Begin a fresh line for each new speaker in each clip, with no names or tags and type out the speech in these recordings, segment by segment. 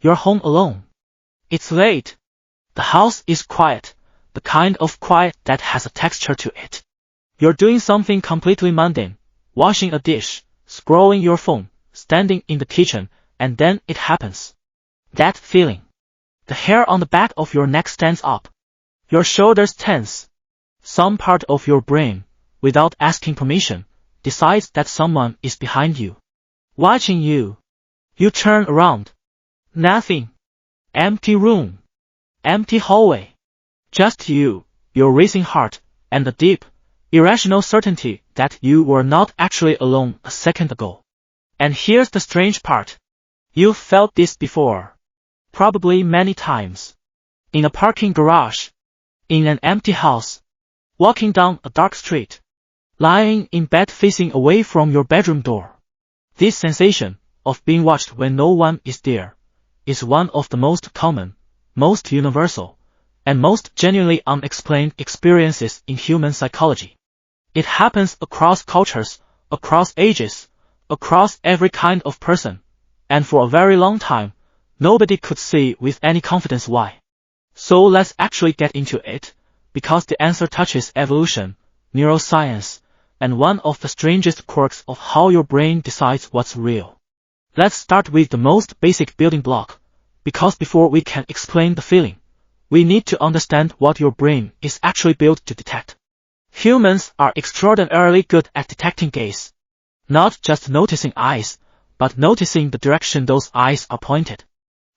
You're home alone. It's late. The house is quiet, the kind of quiet that has a texture to it. You're doing something completely mundane, washing a dish, scrolling your phone, standing in the kitchen, and then it happens. That feeling. The hair on the back of your neck stands up. Your shoulders tense. Some part of your brain, without asking permission, decides that someone is behind you, watching you. You turn around. Nothing. Empty room. Empty hallway. Just you, your racing heart, and the deep, irrational certainty that you were not actually alone a second ago. And here's the strange part. You've felt this before. Probably many times. In a parking garage. In an empty house. Walking down a dark street. Lying in bed facing away from your bedroom door. This sensation of being watched when no one is there is one of the most common, most universal, and most genuinely unexplained experiences in human psychology. It happens across cultures, across ages, across every kind of person, and for a very long time, nobody could say with any confidence why. So let's actually get into it, because the answer touches evolution, neuroscience, and one of the strangest quirks of how your brain decides what's real. Let's start with the most basic building block, because before we can explain the feeling, we need to understand what your brain is actually built to detect. Humans are extraordinarily good at detecting gaze. Not just noticing eyes, but noticing the direction those eyes are pointed.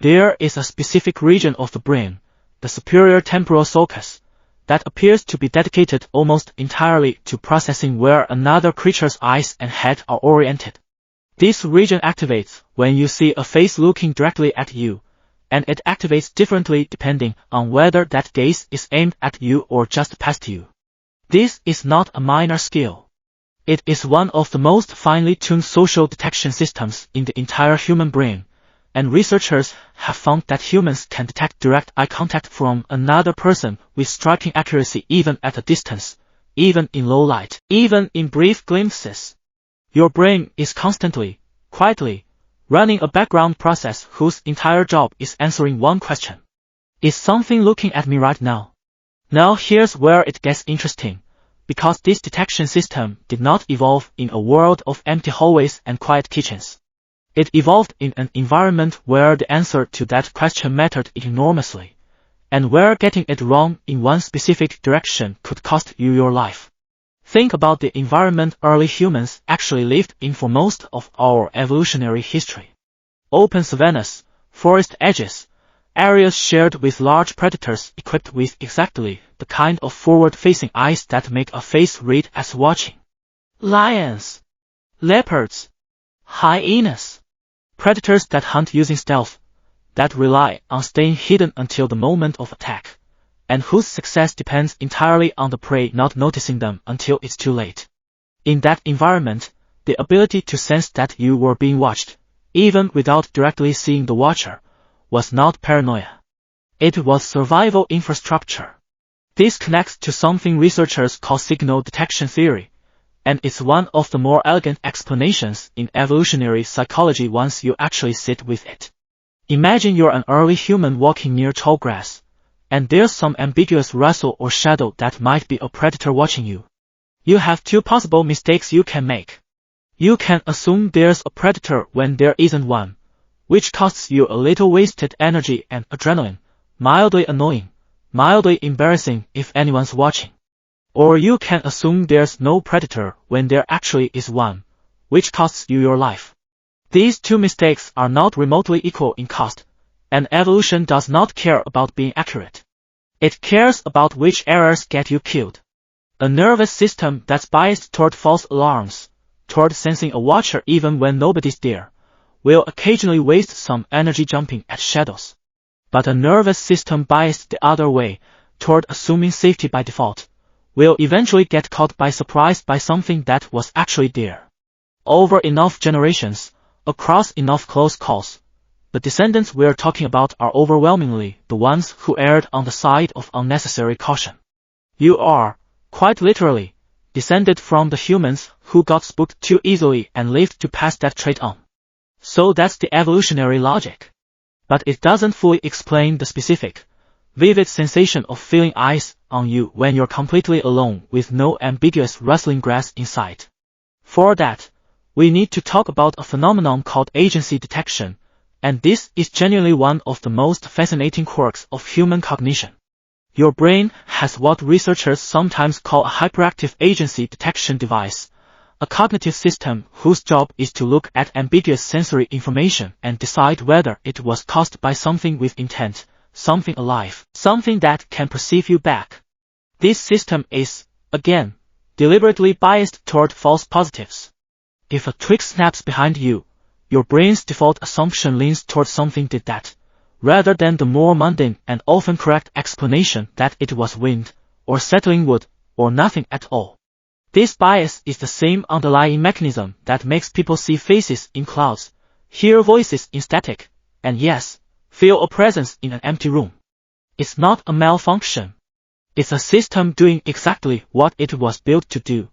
There is a specific region of the brain, the superior temporal sulcus, that appears to be dedicated almost entirely to processing where another creature's eyes and head are oriented. This region activates when you see a face looking directly at you, and it activates differently depending on whether that gaze is aimed at you or just past you. This is not a minor skill. It is one of the most finely tuned social detection systems in the entire human brain, and researchers have found that humans can detect direct eye contact from another person with striking accuracy even at a distance, even in low light, even in brief glimpses. Your brain is constantly, quietly, running a background process whose entire job is answering one question. Is something looking at me right now? Now here's where it gets interesting, because this detection system did not evolve in a world of empty hallways and quiet kitchens. It evolved in an environment where the answer to that question mattered enormously, and where getting it wrong in one specific direction could cost you your life. Think about the environment early humans actually lived in for most of our evolutionary history. Open savannas, forest edges, areas shared with large predators equipped with exactly the kind of forward-facing eyes that make a face read as watching. Lions, leopards, hyenas, predators that hunt using stealth, that rely on staying hidden until the moment of attack, and whose success depends entirely on the prey not noticing them until it's too late. In that environment, the ability to sense that you were being watched, even without directly seeing the watcher, was not paranoia. It was survival infrastructure. This connects to something researchers call signal detection theory, and it's one of the more elegant explanations in evolutionary psychology once you actually sit with it. Imagine you're an early human walking near tall grass, and there's some ambiguous rustle or shadow that might be a predator watching you. You have two possible mistakes you can make. You can assume there's a predator when there isn't one, which costs you a little wasted energy and adrenaline, mildly annoying, mildly embarrassing if anyone's watching. Or you can assume there's no predator when there actually is one, which costs you your life. These two mistakes are not remotely equal in cost, and evolution does not care about being accurate. It cares about which errors get you killed. A nervous system that's biased toward false alarms, toward sensing a watcher even when nobody's there, will occasionally waste some energy jumping at shadows. But a nervous system biased the other way, toward assuming safety by default, will eventually get caught by surprise by something that was actually there. Over enough generations, across enough close calls, the descendants we're talking about are overwhelmingly the ones who erred on the side of unnecessary caution. You are, quite literally, descended from the humans who got spooked too easily and lived to pass that trait on. So that's the evolutionary logic. but it doesn't fully explain the specific, vivid sensation of feeling eyes on you when you're completely alone with no ambiguous rustling grass in sight. For that, we need to talk about a phenomenon called agency detection, and this is genuinely one of the most fascinating quirks of human cognition. Your brain has what researchers sometimes call a hyperactive agency detection device, a cognitive system whose job is to look at ambiguous sensory information and decide whether it was caused by something with intent, something alive, something that can perceive you back. This system is, again, deliberately biased toward false positives. If a twig snaps behind you, your brain's default assumption leans toward something did that, rather than the more mundane and often correct explanation that it was wind, or settling wood, or nothing at all. This bias is the same underlying mechanism that makes people see faces in clouds, hear voices in static, and yes, feel a presence in an empty room. It's not a malfunction. It's a system doing exactly what it was built to do,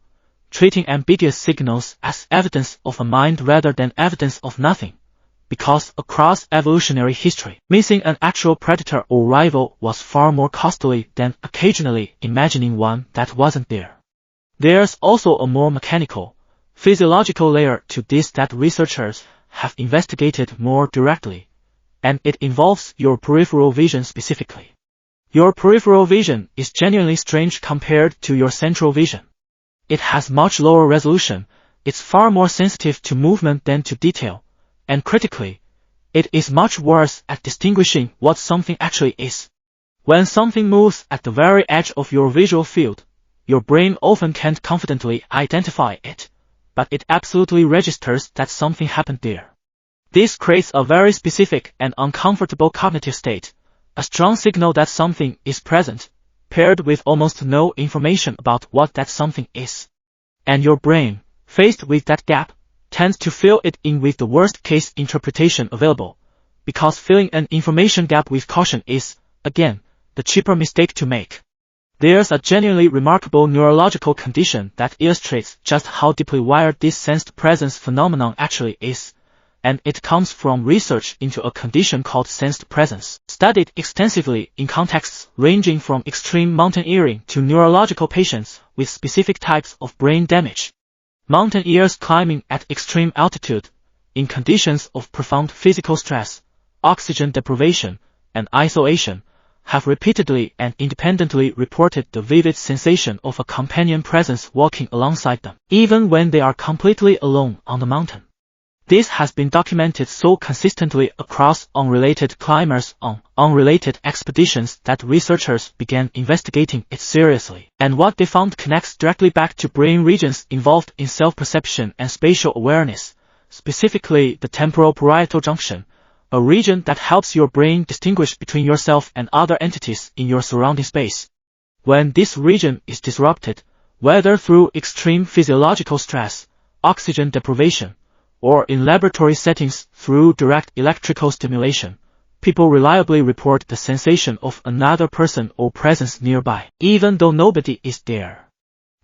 treating ambiguous signals as evidence of a mind rather than evidence of nothing, because across evolutionary history, missing an actual predator or rival was far more costly than occasionally imagining one that wasn't there. There's also a more mechanical, physiological layer to this that researchers have investigated more directly, and it involves your peripheral vision specifically. Your peripheral vision is genuinely strange compared to your central vision. It has much lower resolution, it's far more sensitive to movement than to detail, and critically, it is much worse at distinguishing what something actually is. When something moves at the very edge of your visual field, your brain often can't confidently identify it, but it absolutely registers that something happened there. This creates a very specific and uncomfortable cognitive state, a strong signal that something is present, paired with almost no information about what that something is. And your brain, faced with that gap, tends to fill it in with the worst-case interpretation available, because filling an information gap with caution is, again, the cheaper mistake to make. There's a genuinely remarkable neurological condition that illustrates just how deeply wired this sensed presence phenomenon actually is, and it comes from research into a condition called sensed presence, studied extensively in contexts ranging from extreme mountaineering to neurological patients with specific types of brain damage. Mountaineers climbing at extreme altitude, in conditions of profound physical stress, oxygen deprivation, and isolation, have repeatedly and independently reported the vivid sensation of a companion presence walking alongside them, even when they are completely alone on the mountain. This has been documented so consistently across unrelated climbers on unrelated expeditions that researchers began investigating it seriously, and what they found connects directly back to brain regions involved in self-perception and spatial awareness, specifically the temporal parietal junction, a region that helps your brain distinguish between yourself and other entities in your surrounding space. When this region is disrupted, whether through extreme physiological stress, oxygen deprivation, or in laboratory settings through direct electrical stimulation, people reliably report the sensation of another person or presence nearby, even though nobody is there.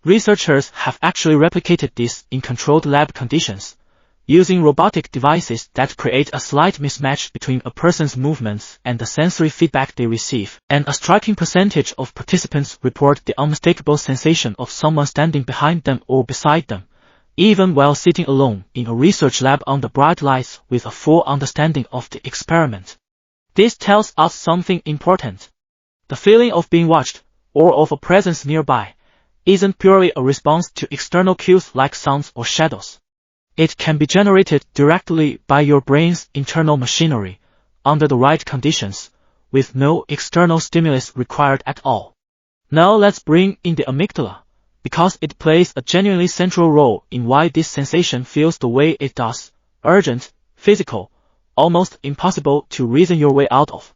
Researchers have actually replicated this in controlled lab conditions, using robotic devices that create a slight mismatch between a person's movements and the sensory feedback they receive, and a striking percentage of participants report the unmistakable sensation of someone standing behind them or beside them, even while sitting alone in a research lab under bright lights with a full understanding of the experiment. This tells us something important. The feeling of being watched, or of a presence nearby, isn't purely a response to external cues like sounds or shadows. It can be generated directly by your brain's internal machinery, under the right conditions, with no external stimulus required at all. Now let's bring in the amygdala, because it plays a genuinely central role in why this sensation feels the way it does, urgent, physical, almost impossible to reason your way out of.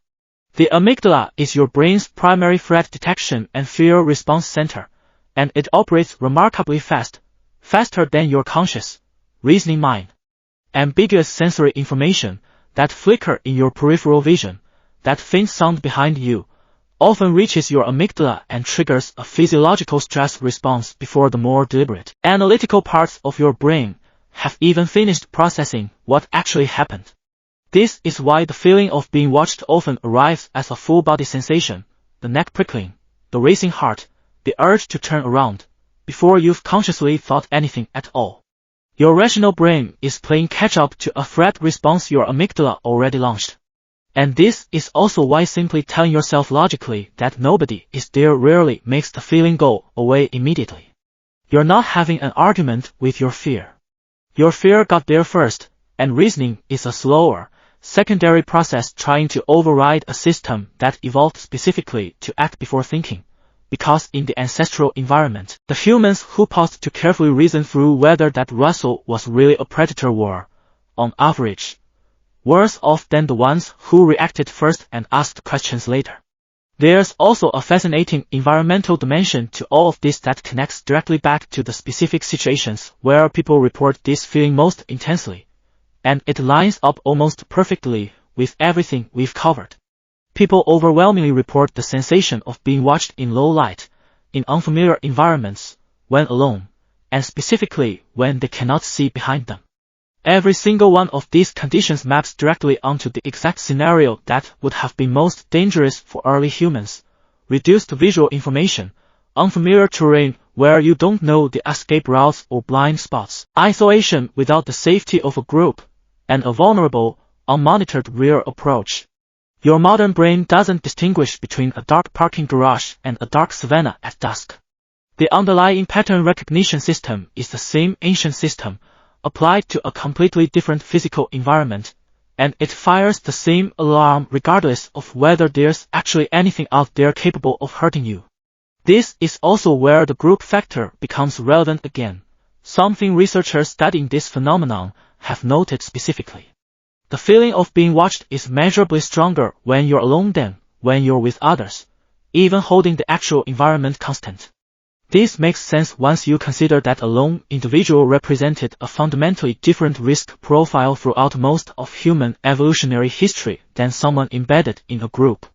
The amygdala is your brain's primary threat detection and fear response center, and it operates remarkably fast, faster than your conscious, reasoning mind. Ambiguous sensory information, that flicker in your peripheral vision, that faint sound behind you, often reaches your amygdala and triggers a physiological stress response before the more deliberate, analytical parts of your brain have even finished processing what actually happened. This is why the feeling of being watched often arrives as a full-body sensation, the neck prickling, the racing heart, the urge to turn around, before you've consciously thought anything at all. Your rational brain is playing catch-up to a threat response your amygdala already launched. And this is also why simply telling yourself logically that nobody is there rarely makes the feeling go away immediately. You're not having an argument with your fear. Your fear got there first, and reasoning is a slower, secondary process trying to override a system that evolved specifically to act before thinking. Because in the ancestral environment, the humans who paused to carefully reason through whether that rustle was really a predator were, on average, worse off than the ones who reacted first and asked questions later. There's also a fascinating environmental dimension to all of this that connects directly back to the specific situations where people report this feeling most intensely, and it lines up almost perfectly with everything we've covered. People overwhelmingly report the sensation of being watched in low light, in unfamiliar environments, when alone, and specifically when they cannot see behind them. Every single one of these conditions maps directly onto the exact scenario that would have been most dangerous for early humans: reduced visual information, unfamiliar terrain where you don't know the escape routes or blind spots, isolation without the safety of a group, and a vulnerable, unmonitored rear approach. Your modern brain doesn't distinguish between a dark parking garage and a dark savanna at dusk. The underlying pattern recognition system is the same ancient system, applied to a completely different physical environment, and it fires the same alarm regardless of whether there's actually anything out there capable of hurting you. This is also where the group factor becomes relevant again, something researchers studying this phenomenon have noted specifically. The feeling of being watched is measurably stronger when you're alone than when you're with others, even holding the actual environment constant. This makes sense once you consider that a lone individual represented a fundamentally different risk profile throughout most of human evolutionary history than someone embedded in a group.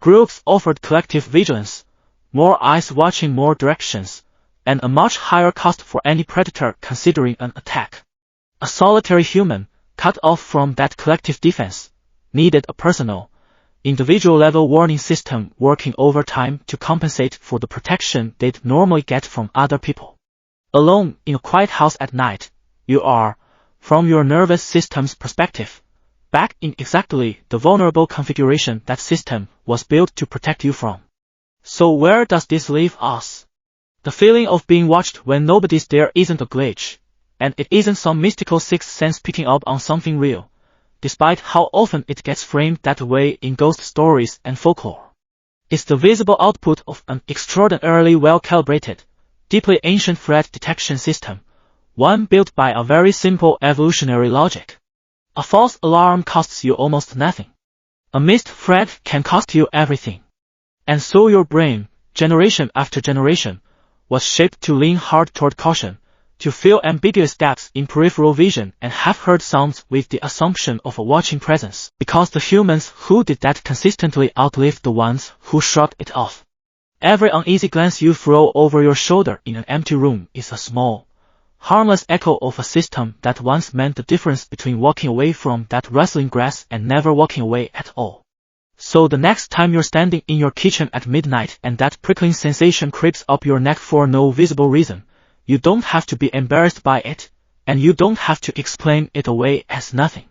Groups offered collective vigilance, more eyes watching more directions, and a much higher cost for any predator considering an attack. A solitary human, cut off from that collective defense, needed a personal, individual-level warning system working overtime to compensate for the protection they'd normally get from other people. Alone in a quiet house at night, you are, from your nervous system's perspective, back in exactly the vulnerable configuration that system was built to protect you from. So where does this leave us? The feeling of being watched when nobody's there isn't a glitch, and it isn't some mystical sixth sense picking up on something real, despite how often it gets framed that way in ghost stories and folklore. It's the visible output of an extraordinarily well-calibrated, deeply ancient threat detection system, one built by a very simple evolutionary logic. A false alarm costs you almost nothing. A missed threat can cost you everything. And so your brain, generation after generation, was shaped to lean hard toward caution, to fill ambiguous gaps in peripheral vision and have heard sounds with the assumption of a watching presence, because the humans who did that consistently outlived the ones who shrugged it off. Every uneasy glance you throw over your shoulder in an empty room is a small, harmless echo of a system that once meant the difference between walking away from that rustling grass and never walking away at all. So the next time you're standing in your kitchen at midnight and that prickling sensation creeps up your neck for no visible reason, you don't have to be embarrassed by it, and you don't have to explain it away as nothing.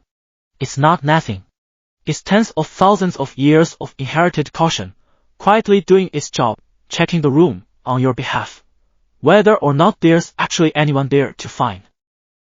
It's not nothing. It's tens of thousands of years of inherited caution, quietly doing its job, checking the room on your behalf, whether or not there's actually anyone there to find.